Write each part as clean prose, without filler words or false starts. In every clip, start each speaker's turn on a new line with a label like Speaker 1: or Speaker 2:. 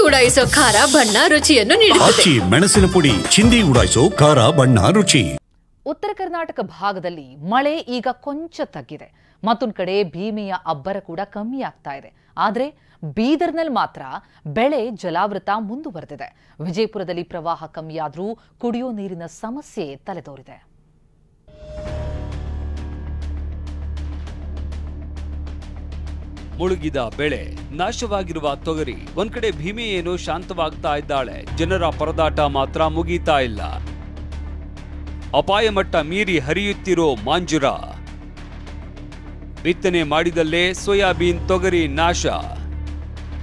Speaker 1: ಉಡಾಯಿಸೋ ಖಾರ ಬಣ್ಣ ರುಚಿಯನ್ನು ನೀಡುತ್ತದೆ.
Speaker 2: ಮೆಣಸಿನ ಪುಡಿ ಚಿಂದಿ ಉಡಾಯಿಸೋ ಖಾರ ಬಣ್ಣ ರುಚಿ.
Speaker 3: ಉತ್ತರ ಕರ್ನಾಟಕ ಭಾಗದಲ್ಲಿ ಮಳೆ ಈಗ ಕೊಂಚ ತಗ್ಗಿದೆ. ಮತ್ತೊಂದು ಕಡೆ ಭೀಮೆಯ ಅಬ್ಬರ ಕೂಡ ಕಮ್ಮಿ ಆಗ್ತಾ ಇದೆ. ಆದರೆ ಬೀದರ್ನಲ್ಲಿ ಮಾತ್ರ ಬೆಳೆ ಜಲಾವೃತ ಮುಂದುವರೆದಿದೆ. ವಿಜಯಪುರದಲ್ಲಿ ಪ್ರವಾಹ ಕಮ್ಮಿಯಾದರೂ ಕುಡಿಯೋ ನೀರಿನ ಸಮಸ್ಯೆ ತಲೆದೋರಿದೆ.
Speaker 4: ಮುಳುಗಿದ ಬೆಳೆ, ನಾಶವಾಗಿರುವ ತೊಗರಿ. ಒಂದ್ ಕಡೆ ಭೀಮೆ ಏನೋ ಶಾಂತವಾಗ್ತಾ ಇದ್ದಾಳೆ, ಜನರ ಪರದಾಟ ಮಾತ್ರ ಮುಗೀತಾ ಇಲ್ಲ. ಅಪಾಯ ಮಟ್ಟ ಮೀರಿ ಹರಿಯುತ್ತಿರೋ ಮಾಂಜುರ. ಬಿತ್ತನೆ ಮಾಡಿದಲ್ಲೇ ಸೋಯಾಬೀನ್, ತೊಗರಿ ನಾಶ.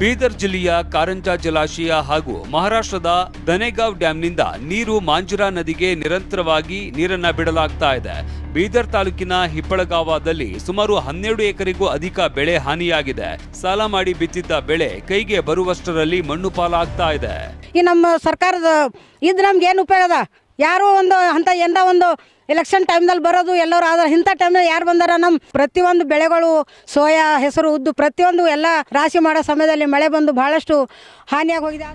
Speaker 4: ಬೀದರ್ ಜಿಲ್ಲೆಯ ಕಾರಂಜಾ ಜಲಾಶಯ ಹಾಗೂ ಮಹಾರಾಷ್ಟ್ರದ ದನೇಗಾವ್ ಡ್ಯಾಂನಿಂದ ನೀರು ಮಾಂಜುರಾ ನದಿಗೆ ನಿರಂತರವಾಗಿ ನೀರನ್ನ ಬಿಡಲಾಗ್ತಾ ಇದೆ. ಬೀದರ್ ತಾಲೂಕಿನ ಹಿಪ್ಪಳಗಾವದಲ್ಲಿ ಸುಮಾರು 12 ಎಕರೆಗೂ ಅಧಿಕ ಬೆಳೆ ಹಾನಿಯಾಗಿದೆ. ಸಾಲ ಮಾಡಿ ಬಿತ್ತಿದ್ದ ಬೆಳೆ ಕೈಗೆ ಬರುವಷ್ಟರಲ್ಲಿ ಮಣ್ಣು ಪಾಲಾಗ್ತಾ ಇದೆ.
Speaker 5: ಈ ನಮ್ಮ ಸರ್ಕಾರದ ಇದು ನಮ್ಗೆ ಏನು ಉಪಯೋಗ ಅದ? ಯಾರೋ ಒಂದು ಅಂತ ಏನಾರ ಒಂದು ಎಲೆಕ್ಷನ್ ಟೈಮ್ನಲ್ಲಿ ಬರೋದು ಎಲ್ಲರೂ ಆದ್ರೆ ಇಂಥ ಟೈಮ್ನಲ್ಲಿ ಯಾರು ಬಂದಾರ? ನಮ್ಮ ಪ್ರತಿಯೊಂದು ಬೆಳೆಗಳು ಸೋಯಾ, ಹೆಸರು, ಉದ್ದು ಪ್ರತಿಯೊಂದು ಎಲ್ಲ ರಾಶಿ ಮಾಡೋ ಸಮಯದಲ್ಲಿ ಮಳೆ ಬಂದು ಬಹಳಷ್ಟು ಹಾನಿಯಾಗಿ ಹೋಗಿದೆ.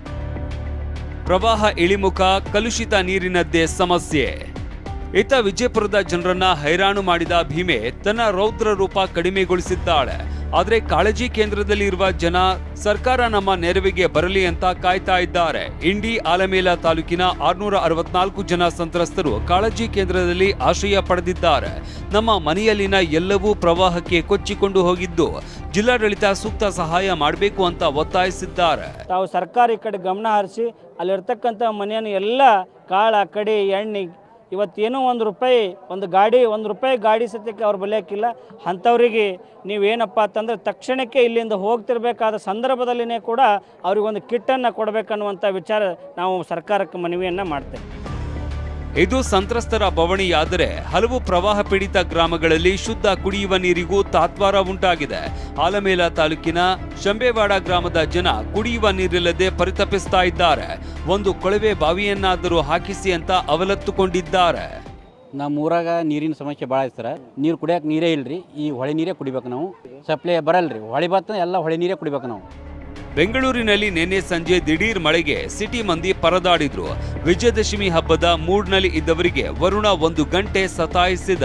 Speaker 4: ಪ್ರವಾಹ ಇಳಿಮುಖ, ಕಲುಷಿತ ನೀರಿನದ್ದೇ ಸಮಸ್ಯೆ. ಇತ್ತ ವಿಜಯಪುರದ ಜನರನ್ನ ಹೈರಾಣು ಮಾಡಿದ ಭೀಮೆ ತನ್ನ ರೌದ್ರ ರೂಪ ಕಡಿಮೆಗೊಳಿಸಿದ್ದಾಳೆ. ಆದರೆ ಕಾಳಜಿ ಕೇಂದ್ರದಲ್ಲಿ ಇರುವ ಜನ ಸರ್ಕಾರ ನಮ್ಮ ನೆರವಿಗೆ ಬರಲಿ ಅಂತ ಕಾಯ್ತಾ ಇದ್ದಾರೆ. ಇಂಡಿ ಆಲಮೇಲ ತಾಲೂಕಿನ 664 ಜನ ಸಂತ್ರಸ್ತರು ಕಾಳಜಿ ಕೇಂದ್ರದಲ್ಲಿ ಆಶ್ರಯ ಪಡೆದಿದ್ದಾರೆ. ನಮ್ಮ ಮನೆಯಲ್ಲಿನ ಎಲ್ಲವೂ ಪ್ರವಾಹಕ್ಕೆ ಕೊಚ್ಚಿಕೊಂಡು ಹೋಗಿದ್ದು, ಜಿಲ್ಲಾಡಳಿತ ಸೂಕ್ತ ಸಹಾಯ ಮಾಡಬೇಕು ಅಂತ ಒತ್ತಾಯಿಸಿದ್ದಾರೆ.
Speaker 6: ತಾವು ಸರ್ಕಾರ ಈ ಕಡೆ ಗಮನ ಹರಿಸಿ ಅಲ್ಲಿರ್ತಕ್ಕಂಥ ಮನೆಯನ್ನು ಎಲ್ಲ ಕಾಳ ಕಡಿ ಎಣ್ಣೆ ಇವತ್ತೇನೋ ಒಂದು ರೂಪಾಯಿ ಗಾಡಿ ಸತ್ಯಕ್ಕೆ ಅವ್ರು ಬಲಿಯಾಕಿಲ್ಲ. ಅಂಥವರಿಗೆ ನೀವೇನಪ್ಪ ಅಂತಂದರೆ ತಕ್ಷಣಕ್ಕೆ ಇಲ್ಲಿಂದ ಹೋಗ್ತಿರ್ಬೇಕಾದ ಸಂದರ್ಭದಲ್ಲಿನೇ ಕೂಡ ಅವ್ರಿಗೊಂದು ಕಿಟ್ಟನ್ನು ಕೊಡಬೇಕನ್ನುವಂಥ ವಿಚಾರ ನಾವು ಸರ್ಕಾರಕ್ಕೆ ಮನವಿಯನ್ನು ಮಾಡ್ತೇವೆ.
Speaker 4: ಇದು ಸಂತ್ರಸ್ತರ ಬವಣೆಯಾದರೆ ಹಲವು ಪ್ರವಾಹ ಪೀಡಿತ ಗ್ರಾಮಗಳಲ್ಲಿ ಶುದ್ಧ ಕುಡಿಯುವ ನೀರಿಗೂ ತಾತ್ವಾರ ಉಂಟಾಗಿದೆ. ಆಲಮೇಲ ತಾಲೂಕಿನ ಶಂಬೇವಾಡ ಗ್ರಾಮದ ಜನ ಕುಡಿಯುವ ನೀರಿಲ್ಲದೆ ಪರಿತಪಿಸ್ತಾ ಇದ್ದಾರೆ. ಒಂದು ಕೊಳವೆ ಬಾವಿಯನ್ನಾದರೂ ಹಾಕಿಸಿ ಅಂತ ಅವಲತ್ತುಕೊಂಡಿದ್ದಾರೆ.
Speaker 7: ನಮ್ಮ ಊರಾಗ ನೀರಿನ ಸಮಸ್ಯೆ ಭಾಳ ಐತೆ ಸರ್. ನೀರು ಕುಡಿಯೋಕೆ ನೀರೇ ಇಲ್ಲರಿ. ಈ ಹೊಳೆ ನೀರೇ ಕುಡಿಬೇಕು ನಾವು. ಸಪ್ಲೈ ಬರಲ್ರಿ. ಹೊಳೆ ಬತ್ತ ಎಲ್ಲ ಹೊಳೆ ನೀರೇ ಕುಡಿಬೇಕು ನಾವು.
Speaker 4: ಬೆಂಗಳೂರಿನಲ್ಲಿ ನಿನ್ನೆ ಸಂಜೆ ದಿಢೀರ್ ಮಳೆಗೆ ಸಿಟಿ ಮಂದಿ ಪರದಾಡಿದ್ರು. ವಿಜಯದಶಮಿ ಹಬ್ಬದ ಮೂಡ್ನಲ್ಲಿ ಇದ್ದವರಿಗೆ ವರುಣ 1 ಗಂಟೆ ಸತಾಯಿಸಿದ.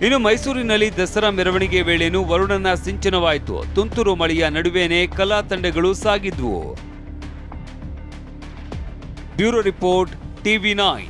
Speaker 4: ಇನ್ನು ಮೈಸೂರಿನಲ್ಲಿ ದಸರಾ ಮೆರವಣಿಗೆ ವೇಳೆನೂ ವರುಣನ ಸಿಂಚನವಾಯಿತು. ತುಂತುರು ಮಳೆಯ ನಡುವೆನೇ ಕಲಾ ತಂಡಗಳು ಸಾಗಿದ್ವು. Bureau report, TV9.